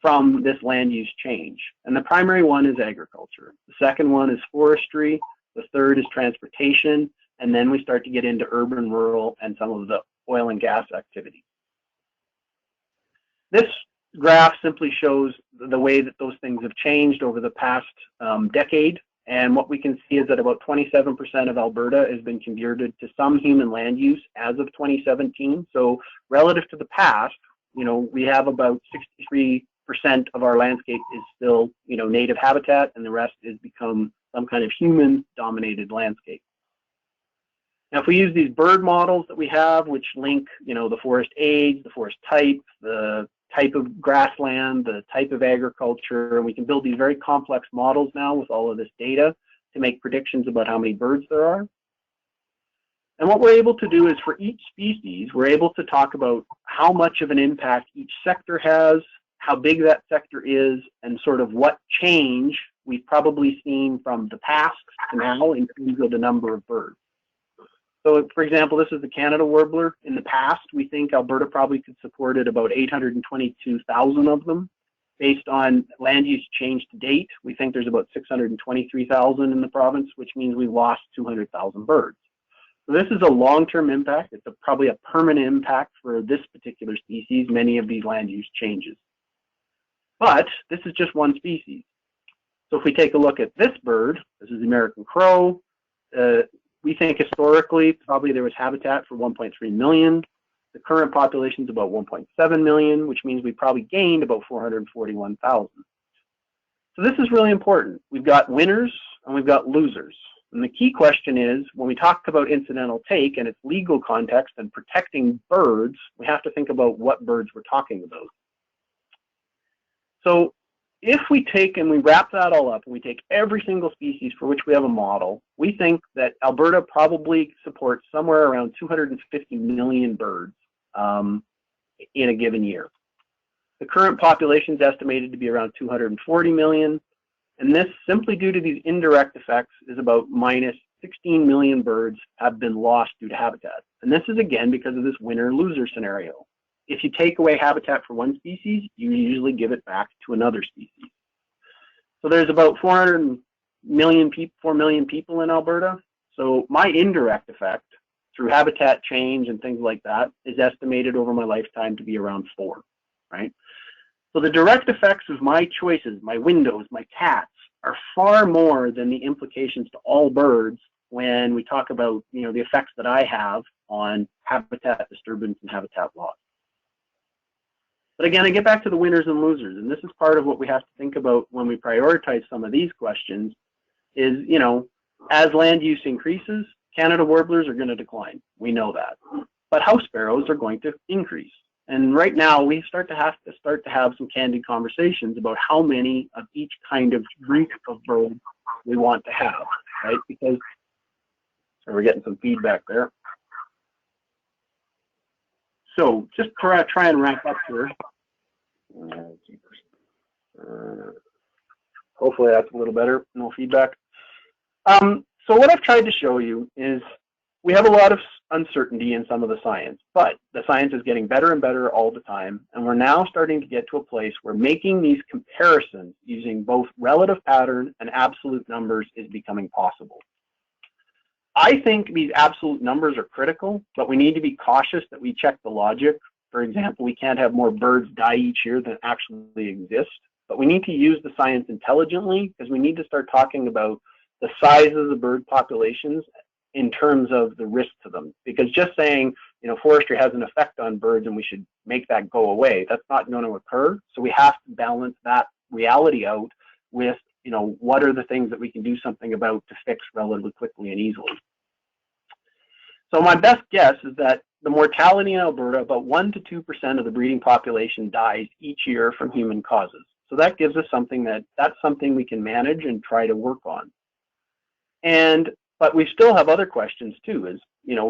[SPEAKER 3] from this land use change. And the primary one is agriculture. The second one is forestry. The third is transportation. And then we start to get into urban, rural, and some of the oil and gas activity. This graph simply shows the way that those things have changed over the past decade. And what we can see is that about 27% of Alberta has been converted to some human land use as of 2017. So relative to the past, we have about 63% of our landscape is still, native habitat, and the rest has become some kind of human-dominated landscape. Now, if we use these bird models that we have, which link, the forest age, the forest type, the type of grassland, the type of agriculture, and we can build these very complex models now with all of this data to make predictions about how many birds there are. And what we're able to do is for each species, we're able to talk about how much of an impact each sector has, how big that sector is, and sort of what change we've probably seen from the past to now in terms of the number of birds. So, for example, this is the Canada warbler. In the past, we think Alberta probably could support it about 822,000 of them. Based on land use change to date, we think there's about 623,000 in the province, which means we lost 200,000 birds. So this is a long-term impact. It's probably a permanent impact for this particular species, many of these land use changes. But this is just one species. So if we take a look at this bird, this is the American crow, we think historically probably there was habitat for 1.3 million. The current population is about 1.7 million, which means we probably gained about 441,000. So this is really important. We've got winners and we've got losers. And the key question is, when we talk about incidental take and its legal context and protecting birds, we have to think about what birds we're talking about. So if we take and we wrap that all up and we take every single species for which we have a model, we think that Alberta probably supports somewhere around 250 million birds in a given year. The current population is estimated to be around 240 million, and this, simply due to these indirect effects, is about minus 16 million birds have been lost due to habitat. And this is again because of this winner-loser scenario. If you take away habitat for one species, you usually give it back to another species. So there's about 4 million people in Alberta. So my indirect effect through habitat change and things like that is estimated over my lifetime to be around 4, right? So the direct effects of my choices, my windows, my cats, are far more than the implications to all birds when we talk about, the effects that I have on habitat disturbance and habitat loss. But again, I get back to the winners and losers, and this is part of what we have to think about when we prioritize some of these questions is, as land use increases, Canada warblers are going to decline. We know that. But house sparrows are going to increase. And right now, we start to have some candid conversations about how many of each kind of group of bird we want to have, right? Because we're getting some feedback there. So just try and wrap up here. Hopefully that's a little better, no feedback. So what I've tried to show you is we have a lot of uncertainty in some of the science, but the science is getting better and better all the time, and we're now starting to get to a place where making these comparisons using both relative pattern and absolute numbers is becoming possible. I think these absolute numbers are critical, but we need to be cautious that we check the logic. For example, we can't have more birds die each year than actually exist, but we need to use the science intelligently because we need to start talking about the size of the bird populations in terms of the risk to them. Because just saying, forestry has an effect on birds and we should make that go away, that's not going to occur. So we have to balance that reality out with, what are the things that we can do something about to fix relatively quickly and easily. So my best guess is that the mortality in Alberta, about 1 to 2% of the breeding population dies each year from human causes. So that gives us that's something we can manage and try to work on. But we still have other questions too, is,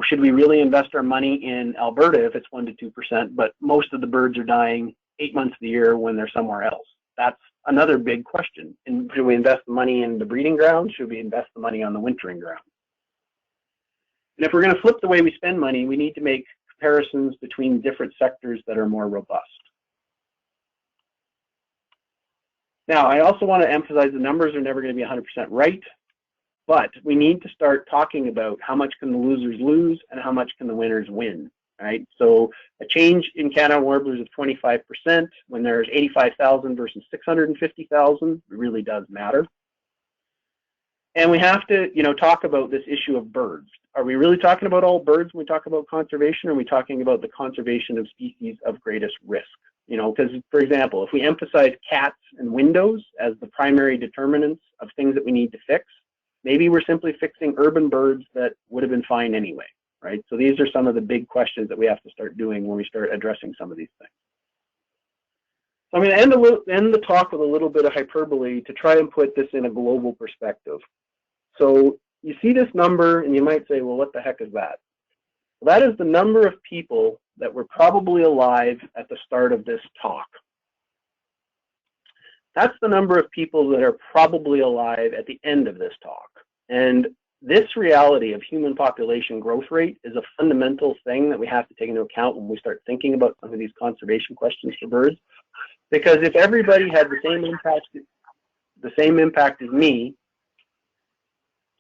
[SPEAKER 3] should we really invest our money in Alberta if it's 1 to 2%, but most of the birds are dying 8 months of the year when they're somewhere else? That's another big question. And should we invest the money in the breeding ground? Should we invest the money on the wintering ground? And if we're going to flip the way we spend money, we need to make comparisons between different sectors that are more robust. Now, I also want to emphasize the numbers are never going to be 100% right, but we need to start talking about how much can the losers lose and how much can the winners win, right? So a change in Canada warblers of 25% when there's 85,000 versus 650,000 really does matter. And we have to, talk about this issue of birds. Are we really talking about all birds when we talk about conservation, or are we talking about the conservation of species of greatest risk? Because, for example, if we emphasize cats and windows as the primary determinants of things that we need to fix, maybe we're simply fixing urban birds that would have been fine anyway, right? So these are some of the big questions that we have to start doing when we start addressing some of these things. So I'm going to end the talk with a little bit of hyperbole to try and put this in a global perspective. So you see this number and you might say, well, what the heck is that? Well, that is the number of people that were probably alive at the start of this talk. That's the number of people that are probably alive at the end of this talk. And this reality of human population growth rate is a fundamental thing that we have to take into account when we start thinking about some of these conservation questions for birds. Because if everybody had the same impact as me,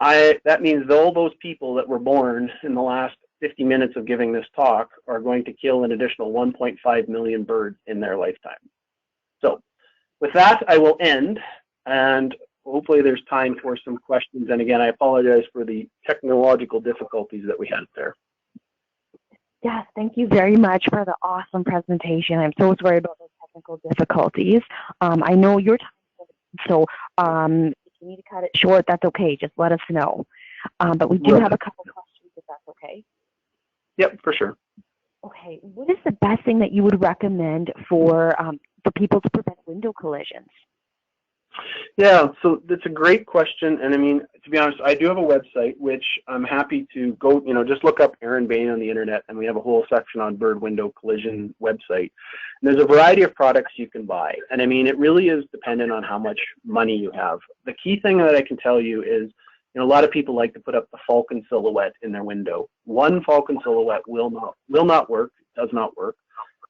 [SPEAKER 3] that means all those people that were born in the last 50 minutes of giving this talk are going to kill an additional 1.5 million birds in their lifetime. So with that, I will end, and hopefully there's time for some questions. And again, I apologize for the technological difficulties that we had there.
[SPEAKER 4] Yes, thank you very much for the awesome presentation. I'm so sorry about those technical difficulties. I know your time, so if you need to cut it short, that's okay. Just let us know. But we do have a couple questions, if that's okay.
[SPEAKER 3] Yep, for sure.
[SPEAKER 4] Okay, what is the best thing that you would recommend for people to prevent window collisions?
[SPEAKER 3] Yeah, so that's a great question. And I mean, to be honest, I do have a website, which I'm happy to go, just look up Aaron Bain on the internet, and we have a whole section on bird window collision website. And there's a variety of products you can buy. And I mean, it really is dependent on how much money you have. The key thing that I can tell you is, a lot of people like to put up the falcon silhouette in their window. One falcon silhouette will not work, does not work.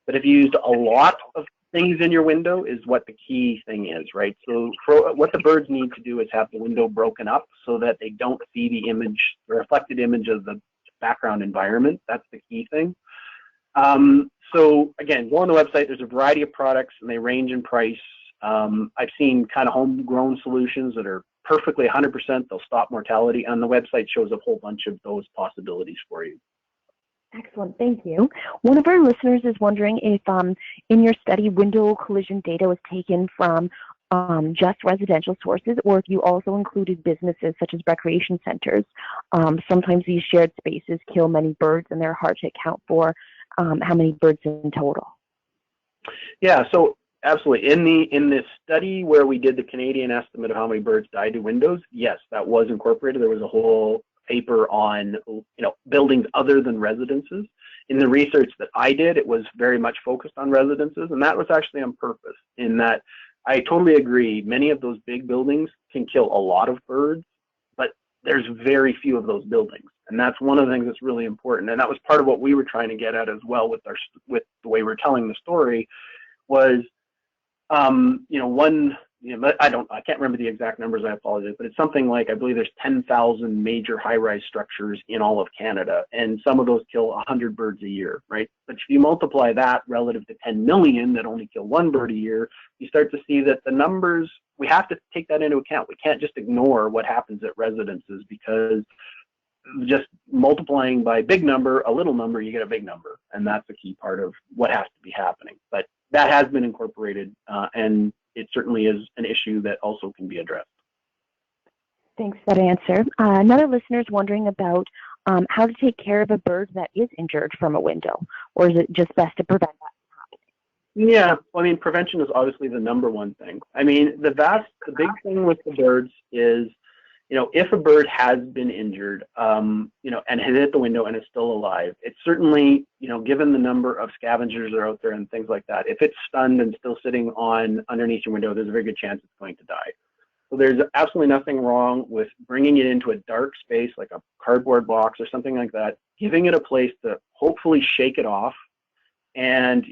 [SPEAKER 3] But if you used a lot of things in your window is what the key thing is, right? So what the birds need to do is have the window broken up so that they don't see the image, the reflected image of the background environment. That's the key thing. So again, go on the website. There's a variety of products and they range in price. I've seen kind of homegrown solutions that are perfectly 100%. They'll stop mortality, and the website shows a whole bunch of those possibilities for you.
[SPEAKER 4] Excellent, thank you. One of our listeners is wondering if in your study window collision data was taken from just residential sources, or if you also included businesses such as recreation centers. Sometimes these shared spaces kill many birds and they're hard to account for how many birds in total. Yeah,
[SPEAKER 3] so absolutely. In the study where we did the Canadian estimate of how many birds died to windows, yes, that was incorporated. There was a whole paper on buildings other than residences. In the research that I did, it was very much focused on residences, and that was actually on purpose, in that I totally agree. Many of those big buildings can kill a lot of birds, but there's very few of those buildings. And that's one of the things that's really important. And that was part of what we were trying to get at as well with the way we're telling the story was, I can't remember the exact numbers, I apologize, but it's something like, I believe there's 10,000 major high-rise structures in all of Canada, and some of those kill 100 birds a year, right? But if you multiply that relative to 10 million that only kill one bird a year, you start to see that the numbers, we have to take that into account. We can't just ignore what happens at residences, because just multiplying by a big number, a little number, you get a big number, and that's a key part of what has to be happening. But that has been incorporated, and it certainly is an issue that also can be addressed.
[SPEAKER 4] Thanks for that answer. Another listener is wondering about how to take care of a bird that is injured from a window, or is it just best to prevent that from happening?
[SPEAKER 3] Yeah, well, I mean, prevention is obviously the number one thing. I mean, the big thing with the birds is, if a bird has been injured, and has hit the window and is still alive, it's certainly, given the number of scavengers that are out there and things like that, if it's stunned and still sitting underneath your window, there's a very good chance it's going to die. So there's absolutely nothing wrong with bringing it into a dark space like a cardboard box or something like that, giving it a place to hopefully shake it off, and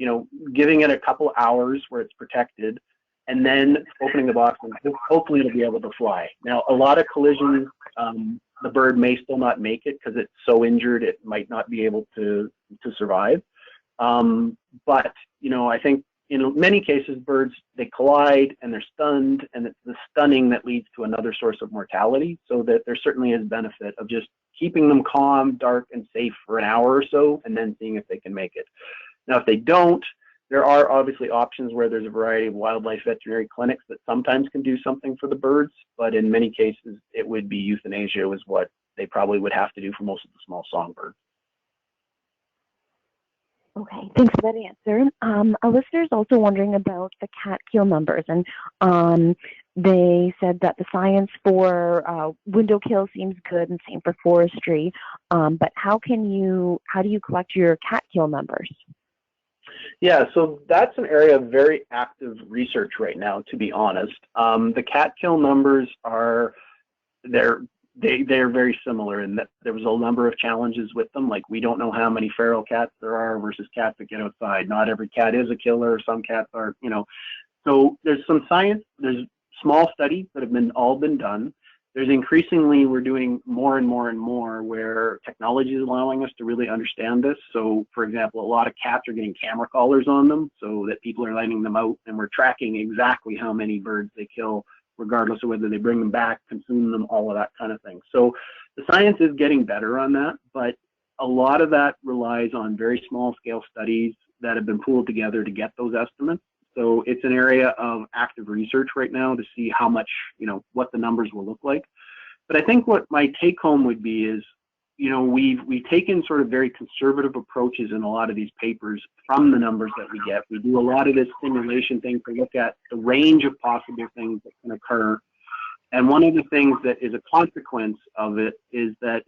[SPEAKER 3] giving it a couple hours where it's protected, and then opening the box, and hopefully it'll be able to fly. Now, a lot of collisions, the bird may still not make it because it's so injured it might not be able to survive. But you know, I think in many cases birds, they collide and they're stunned, and it's the stunning that leads to another source of mortality. So that there certainly is benefit of just keeping them calm, dark, and safe for an hour or so, and then seeing if they can make it. Now, if they don't, there are obviously options where there's a variety of wildlife veterinary clinics that sometimes can do something for the birds, but in many cases it would be euthanasia is what they probably would have to do for most of the small songbirds.
[SPEAKER 4] Okay, thanks for that answer. A listener is also wondering about the cat kill numbers, and they said that the science for window kill seems good, and same for forestry. But how do you collect your cat kill numbers?
[SPEAKER 3] Yeah, so that's an area of very active research right now, to be honest. The cat kill numbers are they're very similar in that there was a number of challenges with them. Like, we don't know how many feral cats there are versus cats that get outside. Not every cat is a killer. Some cats are, you know. So there's some science. There's small studies that have all been done. There's increasingly, we're doing more and more and more where technology is allowing us to really understand this. So, for example, a lot of cats are getting camera collars on them so that people are letting them out, and we're tracking exactly how many birds they kill, regardless of whether they bring them back, consume them, all of that kind of thing. So the science is getting better on that, but a lot of that relies on very small scale studies that have been pooled together to get those estimates. So it's an area of active research right now to see how much, you know, what the numbers will look like. But I think what my take home would be is, you know, we've taken sort of very conservative approaches in a lot of these papers from the numbers that we get. We do a lot of this simulation thing to look at the range of possible things that can occur. And one of the things that is a consequence of it is that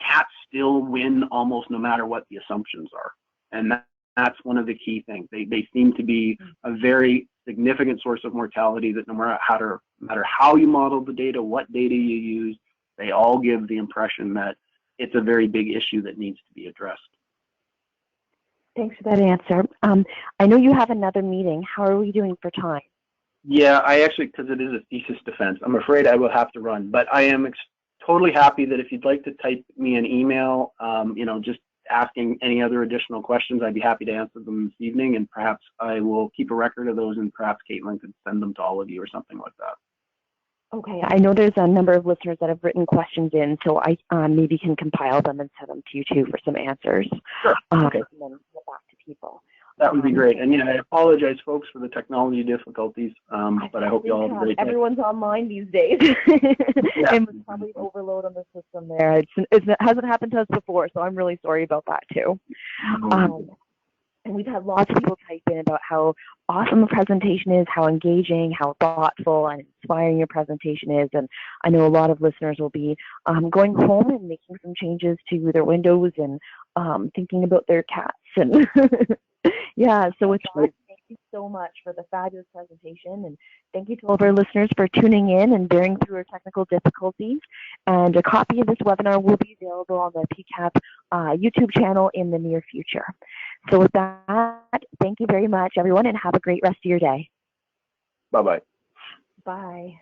[SPEAKER 3] cats still win almost no matter what the assumptions are. And that's one of the key things. They seem to be a very significant source of mortality that no matter how you model the data, what data you use, they all give the impression that it's a very big issue that needs to be addressed.
[SPEAKER 4] Thanks for that answer. I know you have another meeting. How are we doing for time?
[SPEAKER 3] Yeah, I actually, because it is a thesis defense, I'm afraid I will have to run, but I am totally happy that if you'd like to type me an email, you know, just asking any other additional questions, I'd be happy to answer them this evening, and perhaps I will keep a record of those, and perhaps Caitlin could send them to all of you or something like that.
[SPEAKER 4] Okay, I know there's a number of listeners that have written questions in, so I maybe can compile them and send them to you too for some answers.
[SPEAKER 3] Sure. Okay.
[SPEAKER 4] And then get back to people.
[SPEAKER 3] That would be great. And yeah, I apologize, folks, for the technology difficulties, but I hope you all have a great day.
[SPEAKER 4] Everyone's online these days. Yeah. And there's probably overload on the system there. It hasn't happened to us before, so I'm really sorry about that too. And we've had lots of people type in about how awesome the presentation is, how engaging, how thoughtful and inspiring your presentation is. And I know a lot of listeners will be going home and making some changes to their windows and thinking about their cats. And yeah, so with that, thank you so much for the fabulous presentation. And thank you to all of our listeners for tuning in and bearing through our technical difficulties. And a copy of this webinar will be available on the PCAP YouTube channel in the near future. So with that, thank you very much, everyone, and have a great rest of your day.
[SPEAKER 3] Bye-bye.
[SPEAKER 4] Bye.